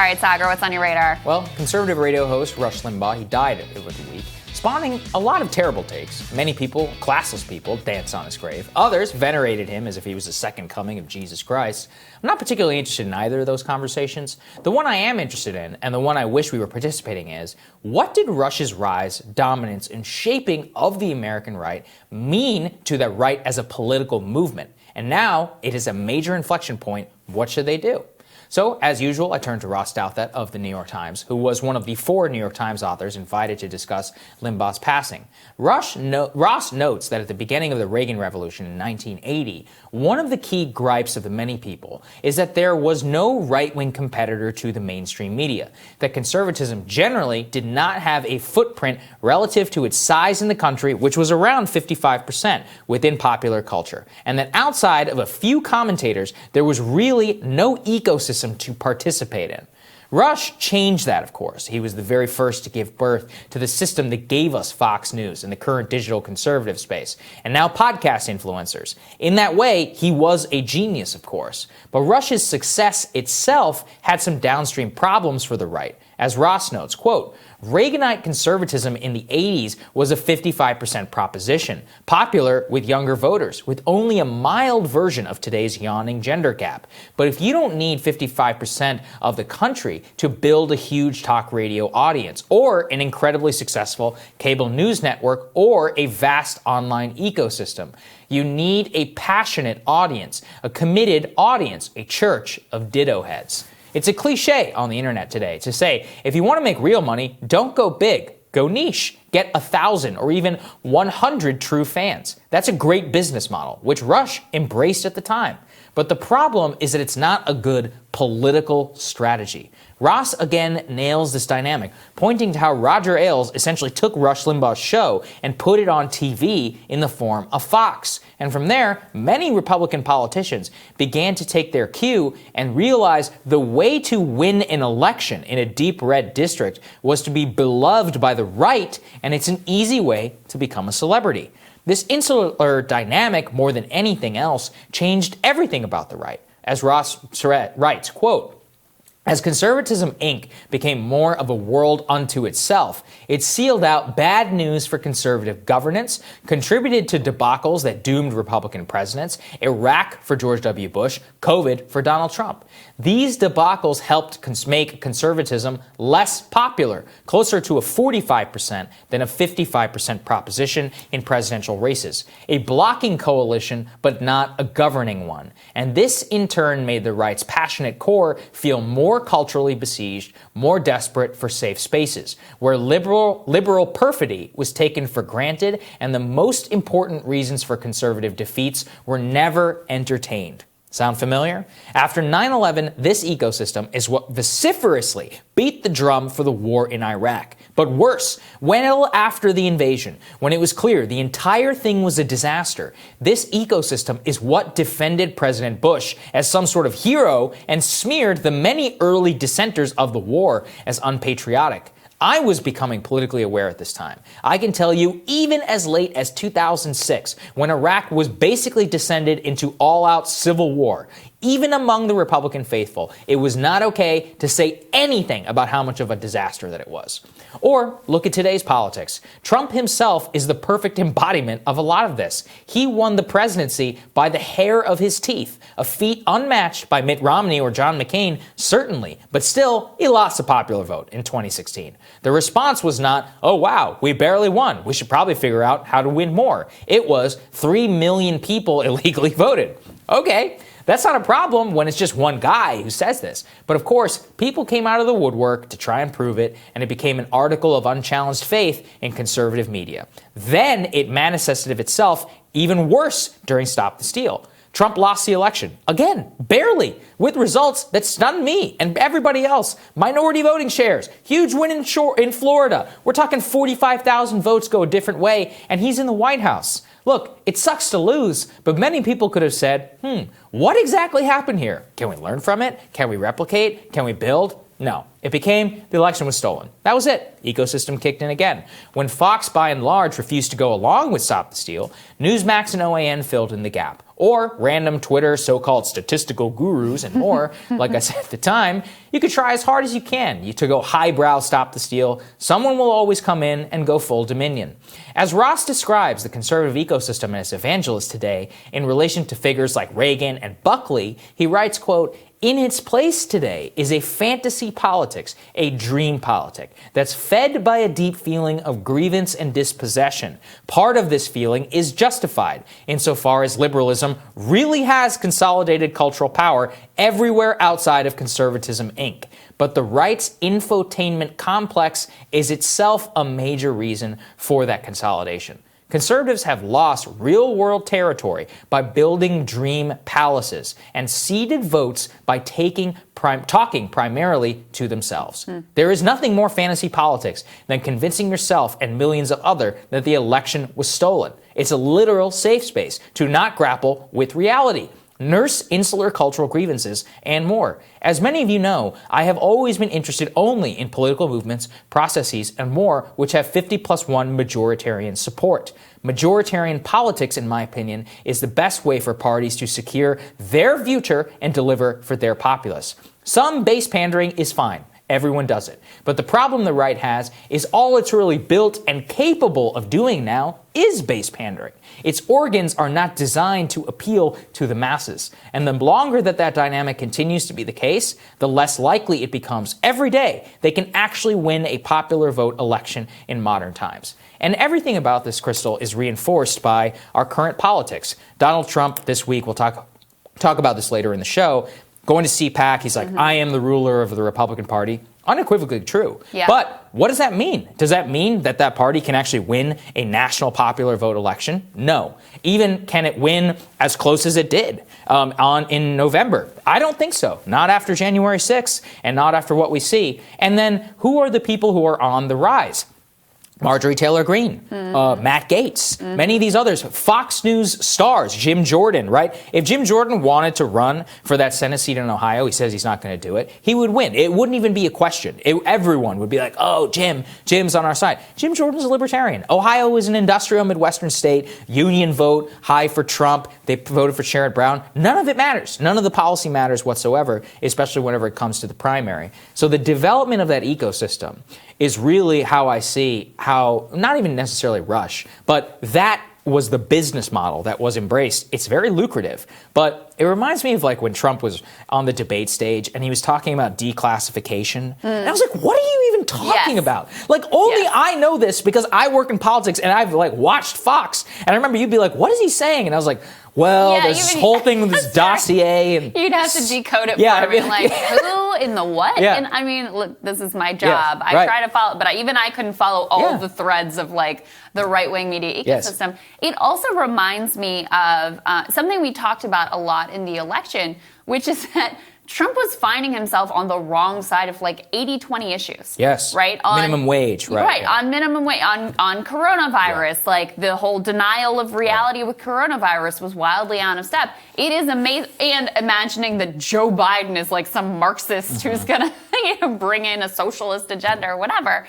All right, Saagar, what's on your radar? Well, conservative radio host Rush Limbaugh, he died over the week, spawning a lot of terrible takes. Many people, classless people, danced on his grave. Others venerated him as if he was the second coming of Jesus Christ. I'm not particularly interested in either of those conversations. The one I am interested in, and the one I wish we were participating in, is what did Rush's rise, dominance, and shaping of the American right mean to the right as a political movement? And now it is a major inflection point. What should they do? So, as usual, I turn to Ross Douthat of the New York Times, who was one of the 4 New York Times authors invited to discuss Limbaugh's passing. Ross notes that at the beginning of the Reagan Revolution in 1980, one of the key gripes of the many people is that there was no right-wing competitor to the mainstream media, that conservatism generally did not have a footprint relative to its size in the country, which was around 55% within popular culture, and that outside of a few commentators, there was really no ecosystem to participate in. Rush changed that, of course. He was the very first to give birth to the system that gave us Fox News and the current digital conservative space, and now podcast influencers. In that way, he was a genius, of course. But Rush's success itself had some downstream problems for the right. As Ross notes, quote, Reaganite conservatism in the 80s was a 55% proposition, popular with younger voters, with only a mild version of today's yawning gender gap. But if you don't need 55% of the country to build a huge talk radio audience, or an incredibly successful cable news network, or a vast online ecosystem, you need a passionate audience, a committed audience, a church of ditto heads. It's a cliche on the internet today to say, if you want to make real money, don't go big, go niche. Get 1,000 or even 100 true fans. That's a great business model, which Rush embraced at the time. But the problem is that it's not a good political strategy. Ross again nails this dynamic, pointing to how Roger Ailes essentially took Rush Limbaugh's show and put it on TV in the form of Fox. And from there, many Republican politicians began to take their cue and realize the way to win an election in a deep red district was to be beloved by the right, and it's an easy way to become a celebrity. This insular dynamic, more than anything else, changed everything about the right. As Ross writes, quote, as Conservatism, Inc. became more of a world unto itself, it sealed out bad news for conservative governance, contributed to debacles that doomed Republican presidents, Iraq for George W. Bush, COVID for Donald Trump. These debacles helped make conservatism less popular, closer to a 45% than a 55% proposition in presidential races. A blocking coalition, but not a governing one. And this, in turn, made the right's passionate core feel more culturally besieged, more desperate for safe spaces, where liberal perfidy was taken for granted and the most important reasons for conservative defeats were never entertained. Sound familiar? After 9/11, this ecosystem is what vociferously beat the drum for the war in Iraq. But worse, well after the invasion, when it was clear the entire thing was a disaster, this ecosystem is what defended President Bush as some sort of hero and smeared the many early dissenters of the war as unpatriotic. I was becoming politically aware at this time. I can tell you, even as late as 2006, when Iraq was basically descended into all-out civil war, even among the Republican faithful, it was not okay to say anything about how much of a disaster that it was. Or look at today's politics. Trump himself is the perfect embodiment of a lot of this. He won the presidency by the hair of his teeth, a feat unmatched by Mitt Romney or John McCain, certainly, but still, he lost the popular vote in 2016. The response was not, oh wow, we barely won, we should probably figure out how to win more. It was 3 million people illegally voted. Okay. That's not a problem when it's just one guy who says this. But of course, people came out of the woodwork to try and prove it, and it became an article of unchallenged faith in conservative media. Then it manifested itself even worse during Stop the Steal. Trump lost the election, again, barely, with results that stunned me and everybody else. Minority voting shares, huge win in Florida. We're talking 45,000 votes go a different way, and he's in the White House. Look, it sucks to lose, but many people could have said, what exactly happened here? Can we learn from it? Can we replicate? Can we build? No. It became the election was stolen. That was it. Ecosystem kicked in again. When Fox, by and large, refused to go along with Stop the Steal, Newsmax and OAN filled in the gap. Or random Twitter so-called statistical gurus and more. Like I said at the time, you could try as hard as you can to go highbrow Stop the Steal. Someone will always come in and go full Dominion. As Ross describes the conservative ecosystem as evangelist today in relation to figures like Reagan and Buckley, he writes, quote, "In its place today is a fantasy politics, a dream politic, that's fed by a deep feeling of grievance and dispossession. Part of this feeling is justified, insofar as liberalism really has consolidated cultural power everywhere outside of conservatism, Inc. But the right's infotainment complex is itself a major reason for that consolidation. Conservatives have lost real-world territory by building dream palaces and ceded votes by talking primarily to themselves. There is nothing more fantasy politics than convincing yourself and millions of others that the election was stolen. It's a literal safe space to not grapple with reality, nurse insular cultural grievances, and more. As many of you know, I have always been interested only in political movements, processes, and more which have 50+1 majoritarian support. Majoritarian politics, in my opinion, is the best way for parties to secure their future and deliver for their populace. Some base pandering is fine. Everyone does it. But the problem the right has is all it's really built and capable of doing now is base pandering. Its organs are not designed to appeal to the masses. And the longer that dynamic continues to be the case, the less likely it becomes every day they can actually win a popular vote election in modern times. And everything about this, Crystal, is reinforced by our current politics. Donald Trump this week, we'll talk about this later in the show, going to CPAC, he's like, I am the ruler of the Republican Party. Unequivocally true. Yeah. But what does that mean? Does that mean that party can actually win a national popular vote election? No. Even can it win as close as it did in November? I don't think so. Not after January 6th and not after what we see. And then who are the people who are on the rise? Marjorie Taylor Greene, Matt Gaetz, many of these others, Fox News stars, Jim Jordan, right? If Jim Jordan wanted to run for that Senate seat in Ohio, he says he's not going to do it, he would win. It wouldn't even be a question. Everyone would be like, oh, Jim's on our side. Jim Jordan's a libertarian. Ohio is an industrial Midwestern state, union vote, high for Trump. They voted for Sherrod Brown. None of it matters. None of the policy matters whatsoever, especially whenever it comes to the primary. So the development of that ecosystem is really how I see how, not even necessarily Rush, but that was the business model that was embraced. It's very lucrative, but it reminds me of like when Trump was on the debate stage and he was talking about declassification. And I was like, what are you even talking about? Like only I know this because I work in politics and I've like watched Fox. And I remember you'd be like, what is he saying? And I was like, well, there's this whole thing with this dossier. And you'd have to decode it for me. Like, who in the what? Yeah. And I mean, look, this is my job. I try to follow, but even I couldn't follow all the threads of like the right-wing media ecosystem. It also reminds me of something we talked about a lot in the election, which is that Trump was finding himself on the wrong side of like 80-20 issues. Yes. Right? On minimum wage. Right. On minimum wage. On coronavirus. Like the whole denial of reality with coronavirus was wildly out of step. It is amazing. And imagining that Joe Biden is like some Marxist who's going to bring in a socialist agenda or whatever.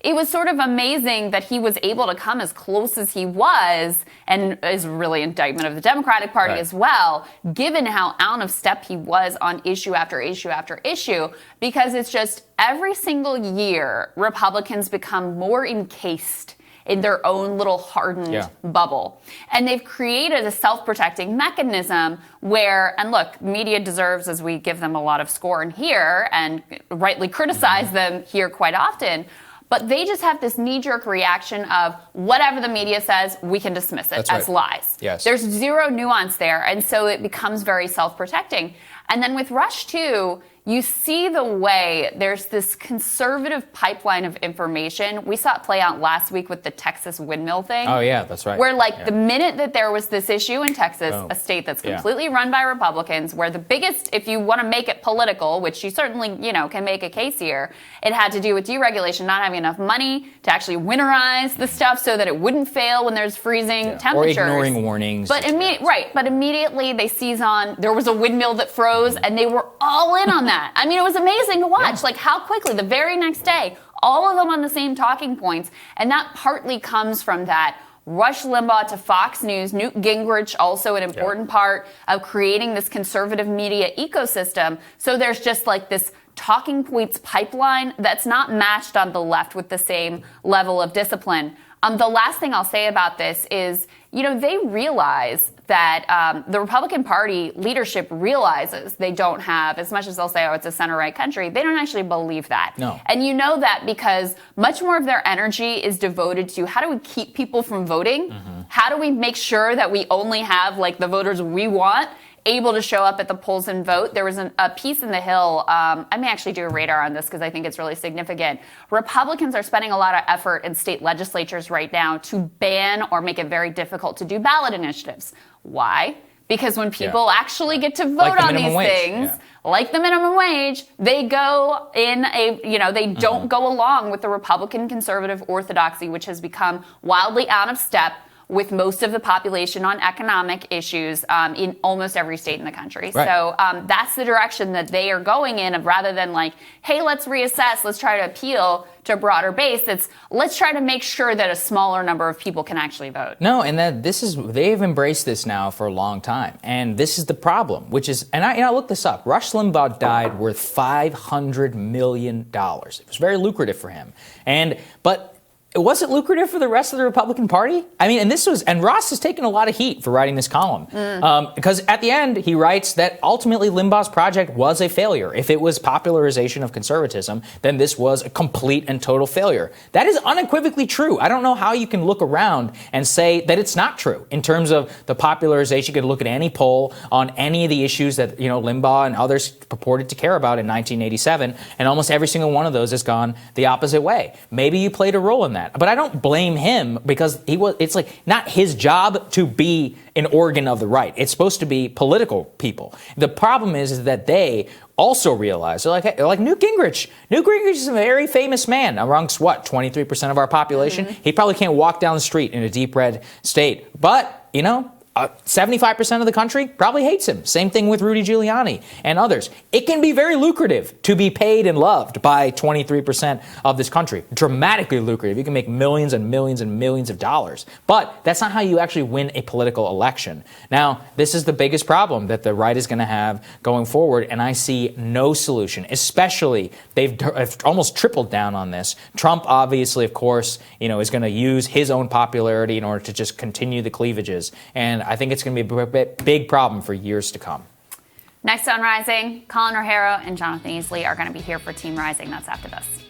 It was sort of amazing that he was able to come as close as he was, and is really an indictment of the Democratic Party as well, given how out of step he was on issue after issue after issue, because it's just every single year Republicans become more encased in their own little hardened bubble. And they've created a self-protecting mechanism where, and look, media deserves, as we give them a lot of scorn here and rightly criticize them here quite often, but they just have this knee-jerk reaction of whatever the media says, we can dismiss it as lies. Yes. There's zero nuance there, and so it becomes very self-protecting. And then with Rush 2, you see the way there's this conservative pipeline of information. We saw it play out last week with the Texas windmill thing. Oh, yeah, that's right. Where, the minute that there was this issue in Texas, a state that's completely run by Republicans, where the biggest, if you want to make it political, which you certainly, can make a case here, it had to do with deregulation, not having enough money to actually winterize the stuff so that it wouldn't fail when there's freezing temperatures. Or ignoring warnings. But immediately they seize on, there was a windmill that froze, and they were all in on that. that. I mean, it was amazing to watch, like how quickly, the very next day, all of them on the same talking points. And that partly comes from that Rush Limbaugh to Fox News, Newt Gingrich also an important part of creating this conservative media ecosystem. So there's just like this talking points pipeline that's not matched on the left with the same level of discipline. The last thing I'll say about this is, they realize that the Republican Party leadership realizes they don't have, as much as they'll say, oh, it's a center-right country, they don't actually believe that. No. And you know that because much more of their energy is devoted to how do we keep people from voting? How do we make sure that we only have, like, the voters we want able to show up at the polls and vote? There was a piece in The Hill. I may actually do a radar on this because I think it's really significant. Republicans are spending a lot of effort in state legislatures right now to ban or make it very difficult to do ballot initiatives. Why? Because when people actually get to vote on these things, like the minimum wage, they go in they don't go along with the Republican conservative orthodoxy, which has become wildly out of step with most of the population on economic issues in almost every state in the country. Right. So that's the direction that they are going in, of rather than like, hey, let's reassess, let's try to appeal to a broader base. It's let's try to make sure that a smaller number of people can actually vote. No, and that they've embraced this now for a long time. And this is the problem, which is, and I looked this up. Rush Limbaugh died worth $500 million. It was very lucrative for him. But was it lucrative for the rest of the Republican Party? I mean, and Ross has taken a lot of heat for writing this column. Because at the end, he writes that ultimately Limbaugh's project was a failure. If it was popularization of conservatism, then this was a complete and total failure. That is unequivocally true. I don't know how you can look around and say that it's not true in terms of the popularization. You could look at any poll on any of the issues that, Limbaugh and others purported to care about in 1987, and almost every single one of those has gone the opposite way. Maybe you played a role in that. But I don't blame him because it's like not his job to be an organ of the right. It's supposed to be political people. The problem is that they also realize, they're like Newt Gingrich. Newt Gingrich is a very famous man amongst 23% of our population. He probably can't walk down the street in a deep red state. But, 75% of the country probably hates him. Same thing with Rudy Giuliani and others. It can be very lucrative to be paid and loved by 23% of this country. Dramatically lucrative. You can make millions and millions and millions of dollars. But that's not how you actually win a political election. Now, this is the biggest problem that the right is going to have going forward, and I see no solution. Especially, they've almost tripled down on this. Trump, obviously, of course, is going to use his own popularity in order to just continue the cleavages. And I think it's going to be a big problem for years to come. Next on Rising, Colin O'Hara and Jonathan Easley are going to be here for Team Rising. That's after this.